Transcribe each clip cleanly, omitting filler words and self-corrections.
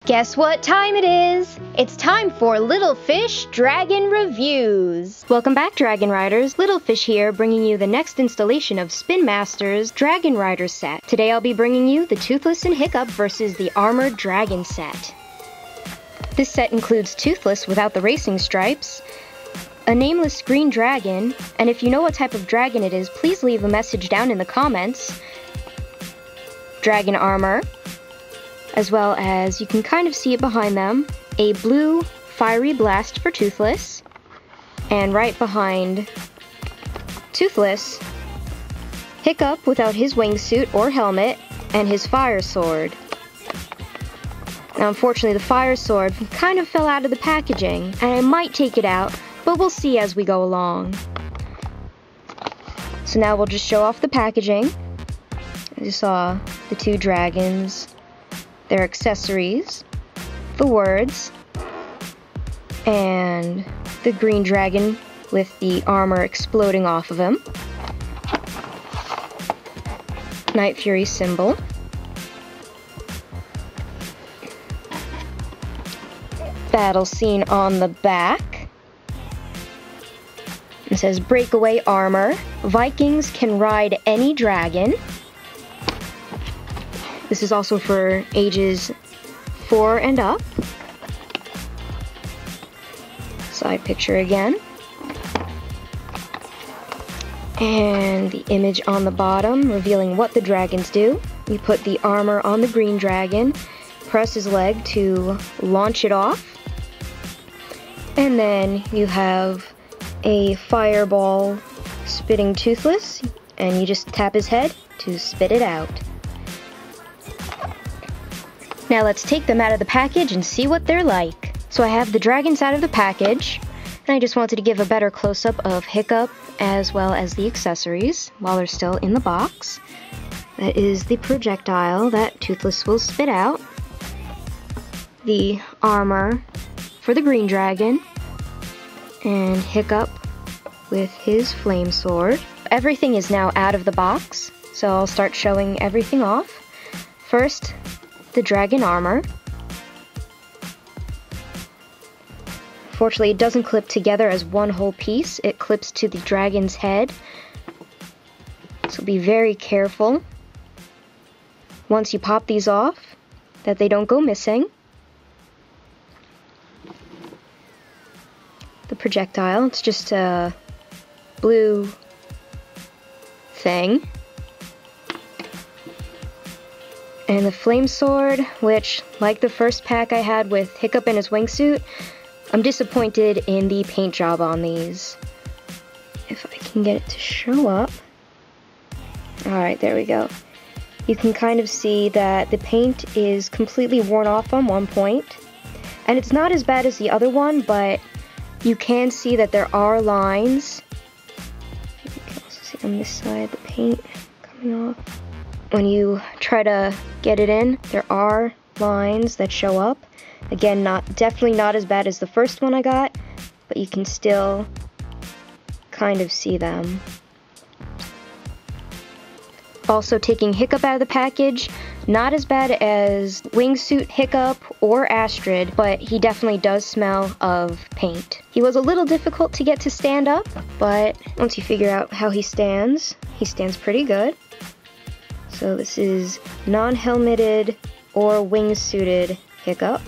Guess what time it is? It's time for Little Fish Dragon Reviews. Welcome back, Dragon Riders. Little Fish here, bringing you the next installation of Spin Master's Dragon Rider set. Today I'll be bringing you the Toothless and Hiccup versus the Armoured Dragon set. This set includes Toothless without the racing stripes, a nameless green dragon, and if you know what type of dragon it is, please leave a message down in the comments. Dragon armor, as well as, you can kind of see it behind them, a blue fiery blast for Toothless, and right behind Toothless, Hiccup without his wingsuit or helmet, and his fire sword. Now unfortunately the fire sword kind of fell out of the packaging, and I might take it out, but we'll see as we go along. So now we'll just show off the packaging. You saw the two dragons, their accessories, the words, and the green dragon with the armor exploding off of him. Night Fury symbol. Battle scene on the back. It says breakaway armor. Vikings can ride any dragon. This is also for ages 4 and up. Side picture again. And the image on the bottom revealing what the dragons do. You put the armor on the green dragon, press his leg to launch it off, and then you have a fireball spitting Toothless, and you just tap his head to spit it out. Now let's take them out of the package and see what they're like. So I have the dragons out of the package, and I just wanted to give a better close-up of Hiccup as well as the accessories while they're still in the box. That is the projectile that Toothless will spit out, the armor for the green dragon, and Hiccup with his flame sword. Everything is now out of the box, so I'll start showing everything off. First, the dragon armor. Fortunately, it doesn't clip together as one whole piece. It clips to the dragon's head. So be very careful once you pop these off that they don't go missing. The projectile, it's just a blue thing. And the flame sword, which, like the first pack I had with Hiccup in his wingsuit, I'm disappointed in the paint job on these. If I can get it to show up. Alright, there we go. You can kind of see that the paint is completely worn off on one point. And it's not as bad as the other one, but you can see that there are lines. You can also see on this side the paint coming off. When you try to get it in, there are lines that show up. Again, definitely not as bad as the first one I got, but you can still kind of see them. Also, taking Hiccup out of the package, not as bad as Wingsuit Hiccup or Astrid, but he definitely does smell of paint. He was a little difficult to get to stand up, but once you figure out how he stands pretty good. So this is non-helmeted or wingsuited Hiccup.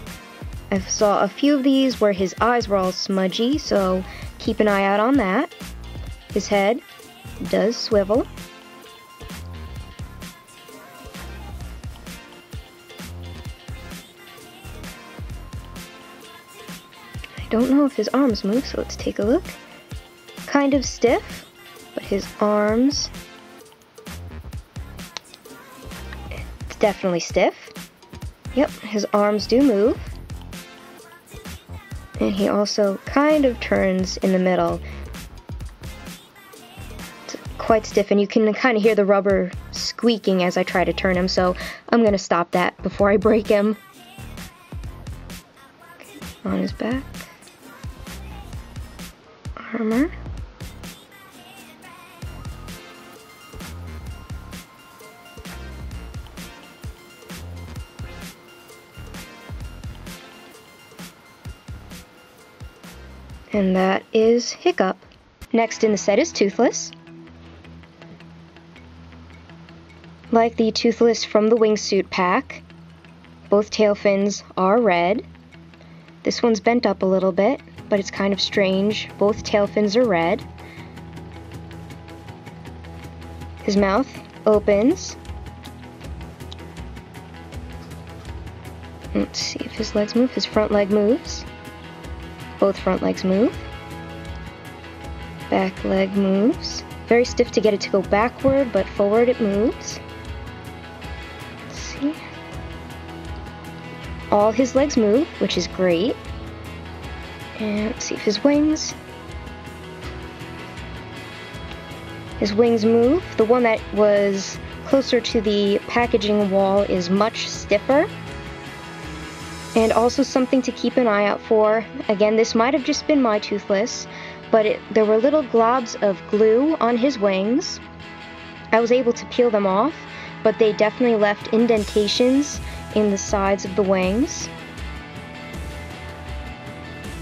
I saw a few of these where his eyes were all smudgy, so keep an eye out on that. His head does swivel. I don't know if his arms move, so let's take a look. Kind of stiff, but his arms, it's definitely stiff. Yep, his arms do move. And he also kind of turns in the middle. It's quite stiff, and you can kind of hear the rubber squeaking as I try to turn him, so I'm going to stop that before I break him. Okay, on his back. Armor. And that is Hiccup. Next in the set is Toothless. Like the Toothless from the wingsuit pack, both tail fins are red. This one's bent up a little bit, but it's kind of strange. Both tail fins are red. His mouth opens. Let's see if his legs move. His front leg moves. Both front legs move. Back leg moves. Very stiff to get it to go backward, but forward it moves. Let's see. All his legs move, which is great. And let's see if his wings. His wings move. The one that was closer to the packaging wall is much stiffer. And also something to keep an eye out for. Again, this might have just been my Toothless, but there were little globs of glue on his wings. I was able to peel them off, but they definitely left indentations in the sides of the wings.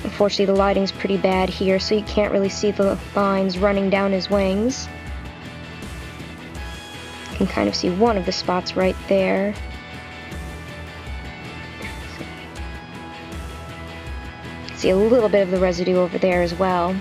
Unfortunately, the lighting's pretty bad here, so you can't really see the lines running down his wings. You can kind of see one of the spots right there. See a little bit of the residue over there as well.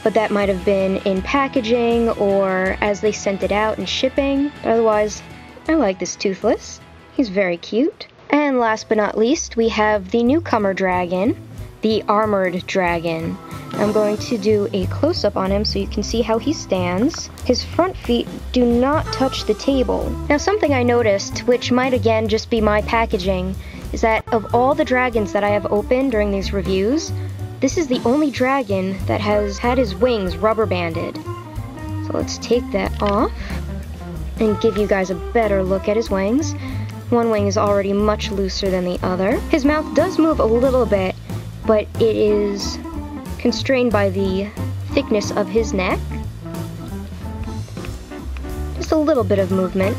But that might have been in packaging or as they sent it out in shipping. But otherwise, I like this Toothless. He's very cute. And last but not least, we have the newcomer dragon, the Armoured Dragon. I'm going to do a close-up on him so you can see how he stands. His front feet do not touch the table. Now, something I noticed, which might again just be my packaging, is that of all the dragons that I have opened during these reviews, this is the only dragon that has had his wings rubber banded. So let's take that off and give you guys a better look at his wings. One wing is already much looser than the other. His mouth does move a little bit, but it is constrained by the thickness of his neck. Just a little bit of movement.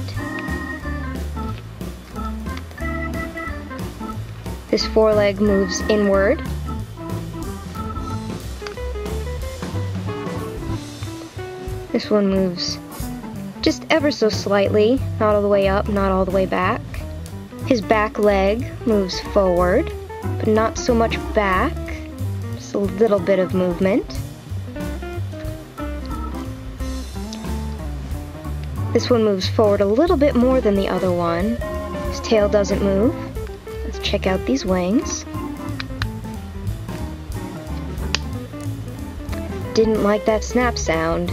This foreleg moves inward. This one moves just ever so slightly, not all the way up, not all the way back. His back leg moves forward, but not so much back. Just a little bit of movement. This one moves forward a little bit more than the other one. His tail doesn't move. Let's check out these wings. Didn't like that snap sound.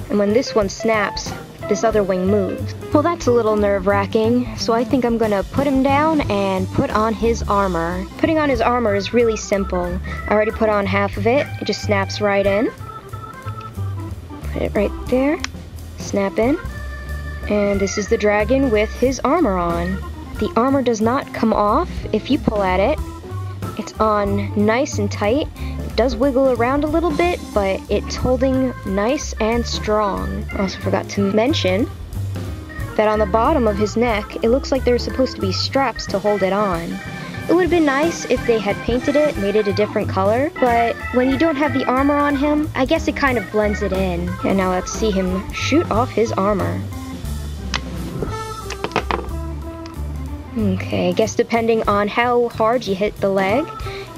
And when this one snaps, this other wing moves. Well, that's a little nerve-wracking, so I think I'm gonna put him down and put on his armor. Putting on his armor is really simple. I already put on half of it. It just snaps right in. Put it right there. Snap in. And this is the dragon with his armor on. The armor does not come off if you pull at it. It's on nice and tight. It does wiggle around a little bit, but it's holding nice and strong. I also forgot to mention that on the bottom of his neck, it looks like there's supposed to be straps to hold it on. It would have been nice if they had painted it, made it a different color, but when you don't have the armor on him, I guess it kind of blends it in. And now let's see him shoot off his armor. Okay, I guess depending on how hard you hit the leg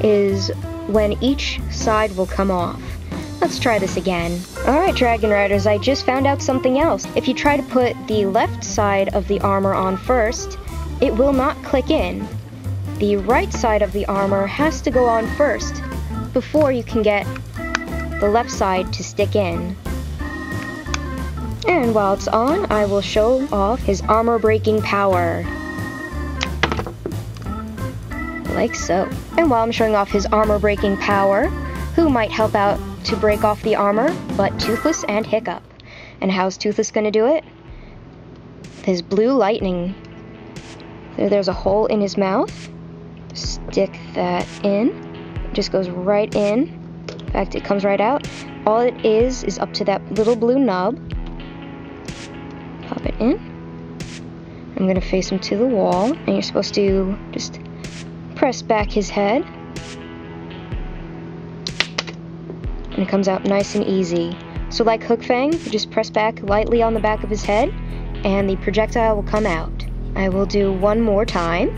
is when each side will come off. Let's try this again. Alright, Dragon Riders, I just found out something else. If you try to put the left side of the armor on first, it will not click in. The right side of the armor has to go on first before you can get the left side to stick in. And while it's on, I will show off his armor-breaking power. Like so. And while I'm showing off his armor-breaking power, who might help out to break off the armor but Toothless and Hiccup? And how's Toothless gonna do it? His blue lightning. There's a hole in his mouth. Stick that in. It just goes right in. In fact, it comes right out. All it is up to that little blue nub. Pop it in. I'm gonna face him to the wall, and you're supposed to just press back his head. And it comes out nice and easy. So like Hook Fang, you just press back lightly on the back of his head, and the projectile will come out. I will do one more time.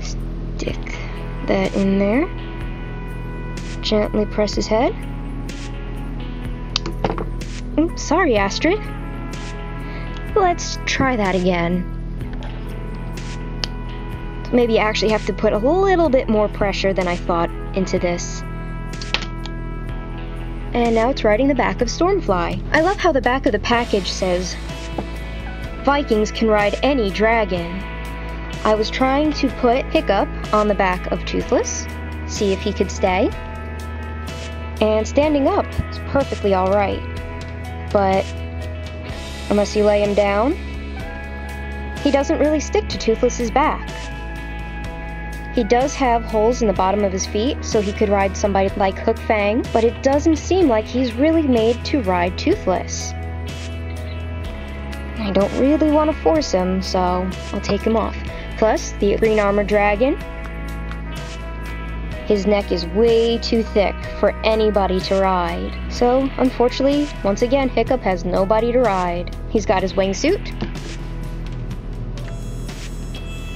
Stick that in there. Gently press his head. Oops, sorry, Astrid. Let's try that again. Maybe you actually have to put a little bit more pressure than I thought into this. And now it's riding the back of Stormfly. I love how the back of the package says, Vikings can ride any dragon. I was trying to put Hiccup on the back of Toothless, see if he could stay. And standing up is perfectly alright. But unless you lay him down, he doesn't really stick to Toothless's back. He does have holes in the bottom of his feet, so he could ride somebody like Hook Fang, but it doesn't seem like he's really made to ride Toothless. I don't really want to force him, so I'll take him off. Plus, the green Armoured Dragon, his neck is way too thick for anybody to ride. So, unfortunately, once again, Hiccup has nobody to ride. He's got his wingsuit.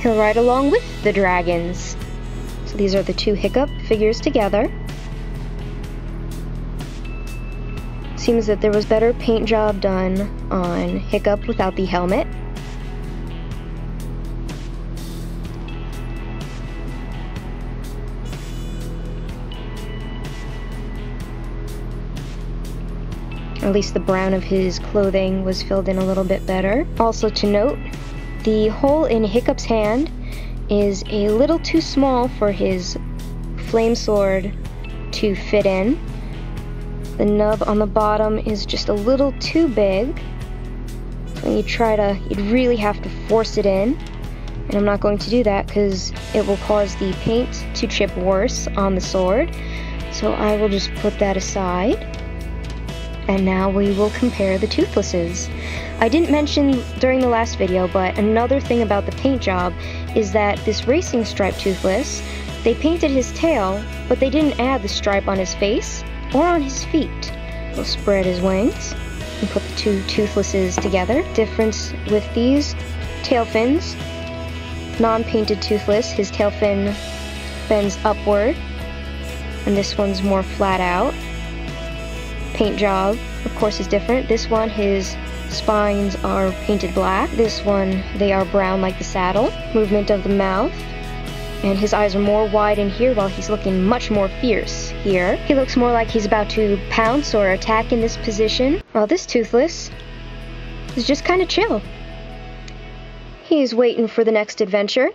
He'll ride along with the dragons. So these are the two Hiccup figures together. Seems that there was better paint job done on Hiccup without the helmet. At least the brown of his clothing was filled in a little bit better. Also to note, the hole in Hiccup's hand is a little too small for his flame sword to fit in. The nub on the bottom is just a little too big. When you try to, you'd really have to force it in. And I'm not going to do that because it will cause the paint to chip worse on the sword. So I will just put that aside. And now we will compare the Toothlesses. I didn't mention during the last video, but another thing about the paint job is that this racing stripe Toothless, they painted his tail, but they didn't add the stripe on his face or on his feet. We'll spread his wings and put the two Toothlesses together. Difference with these tail fins, non-painted Toothless, his tail fin bends upward, and this one's more flat out. Paint job, of course, is different. This one, his spines are painted black. This one, they are brown like the saddle. Movement of the mouth. And his eyes are more wide in here while he's looking much more fierce here. He looks more like he's about to pounce or attack in this position, while this Toothless is just kind of chill. He's waiting for the next adventure.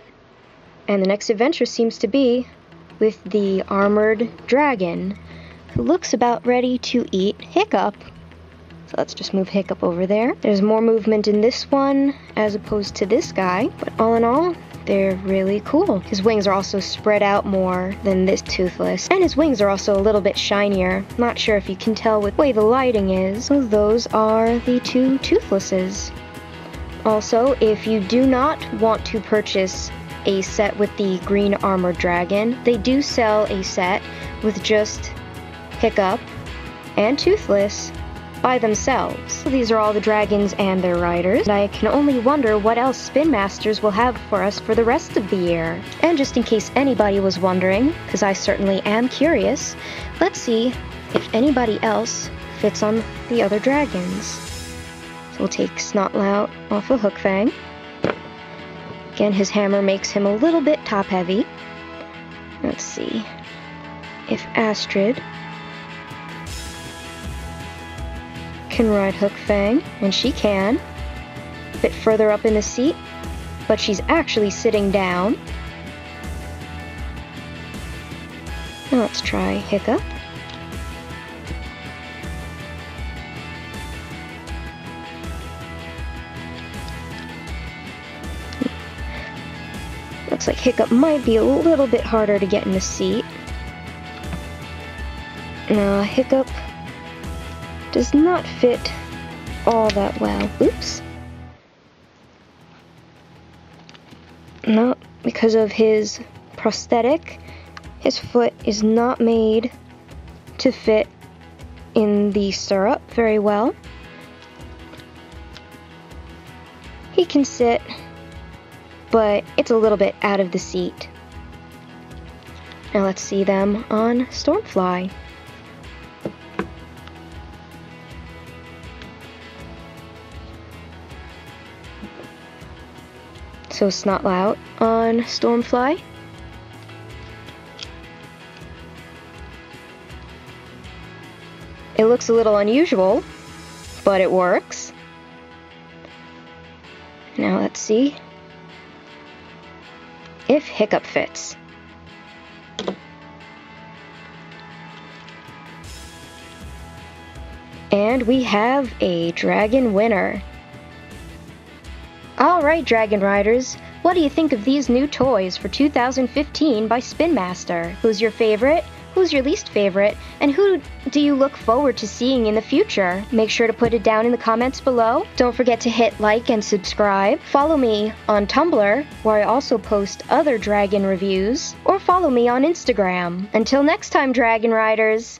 And the next adventure seems to be with the Armoured Dragon, who looks about ready to eat Hiccup. So let's just move Hiccup over there. There's more movement in this one as opposed to this guy, but all in all, they're really cool. His wings are also spread out more than this Toothless, and his wings are also a little bit shinier. Not sure if you can tell with the way the lighting is. So those are the two Toothlesses. Also, if you do not want to purchase a set with the green Armoured Dragon, they do sell a set with just Hiccup and Toothless by themselves. So these are all the dragons and their riders, and I can only wonder what else Spin Masters will have for us for the rest of the year. And just in case anybody was wondering, because I certainly am curious, let's see if anybody else fits on the other dragons. So we'll take Snotlout off of Hook Fang. Again, his hammer makes him a little bit top heavy. Let's see if Astrid can ride Hook Fang, and she can. A bit further up in the seat, but she's actually sitting down. Now let's try Hiccup. Looks like Hiccup might be a little bit harder to get in the seat. Hiccup does not fit all that well. Oops. No, because of his prosthetic, his foot is not made to fit in the stirrup very well. He can sit, but it's a little bit out of the seat. Now let's see them on Stormfly. So Snotlout on Stormfly. It looks a little unusual, but it works. Now let's see if Hiccup fits. And we have a dragon winner. Alright, Dragon Riders, what do you think of these new toys for 2015 by Spin Master? Who's your favorite? Who's your least favorite? And who do you look forward to seeing in the future? Make sure to put it down in the comments below. Don't forget to hit like and subscribe. Follow me on Tumblr, where I also post other dragon reviews. Or follow me on Instagram. Until next time, Dragon Riders!